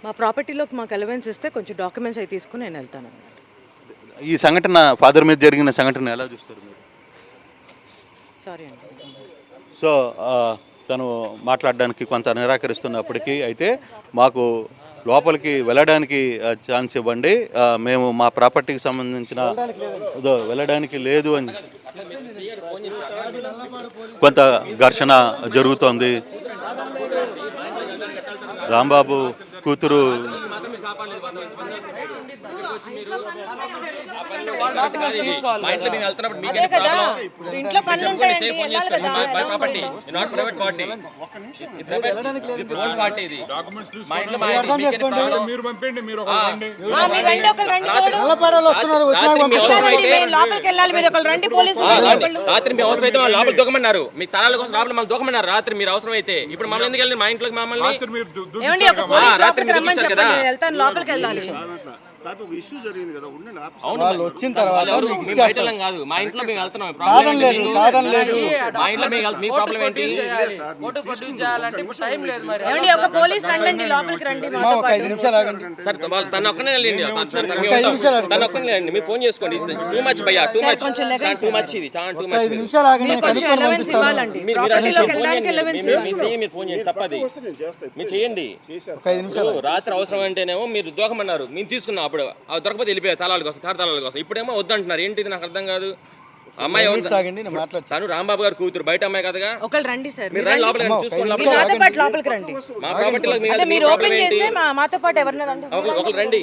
మా ప్రాపర్టీలోకి మాకు అలవెన్స్ ఇస్తే కొంచెం డాక్యుమెంట్స్ అవి తీసుకుని నేను వెళ్తాను. ఈ సంఘటన ఫాదర్ మీద జరిగిన సంఘటన ఎలా చూస్తారు మీరు? సారీ అండి. సో తను మాట్లాడడానికి కొంత నిరాకరిస్తున్నప్పటికీ అయితే మాకు లోపలికి వెళ్ళడానికి ఛాన్స్ ఇవ్వండి, మేము మా ప్రాపర్టీకి సంబంధించిన వెళ్ళడానికి లేదు అని కొంత ఘర్షణ జరుగుతోంది. రాంబాబు కూతురు ఇంట్లో పనులు ఉంటాయండి. రాత్రి మీ అవసరం అయితే లోపల దూకమన్నారు, మీ తలాల కోసం లోపల మమ్మల్ని దూకమన్నారు రాత్రి మీరు అవసరం అయితే. ఇప్పుడు మమ్మల్ని ఎందుకు వెళ్ళి మా ఇంట్లోకి మమ్మల్ని లోపలికి వెళ్ళాలి. వచ్చిన తర్వాత కాదు మా ఇంట్లో మేము వెళ్తున్నాం. మీ ప్రాబ్లం ఏంటి? ఒక పోలీస్ రండి, లోపలికి రండి. సార్ తను ఒక్కనే వెళ్ళండి, తను ఒక్కనే వెళ్ళండి. మీరు ఫోన్ చేసుకోండి. టూ మచ్ భయ్యా, టూ మచ్, టూ మచ్, ఇది చాలా టూ మచ్. మీరు ఫోన్ చేయండి, తప్పది మీరు చేయండి. రాత్రి అవసరం అంటేనేమో మీరు దూకమన్నారు, మేము తీసుకున్నాం. అప్పుడు దొరకపోతే వెళ్ళిపోయారు తలాల కోసం, కారు తలాల కోసం. ఇప్పుడేమో వద్దంటున్నారు. ఏంటిది నాకు అర్థం కాదు. అమ్మాయి తను రాంబాబు గారు కూతురు, బయట అమ్మాయి కదగా. ఒకళ్ళు రండి సార్, మీరు రండి లోపలికి చూసుకోండి. లోపలికి రండి. మా ప్రాపర్టీలో మీరు ఓపెన్ చేస్తే మాతో పాటు ఎవరన్నా రండి. ఒకళ్ళు రండి.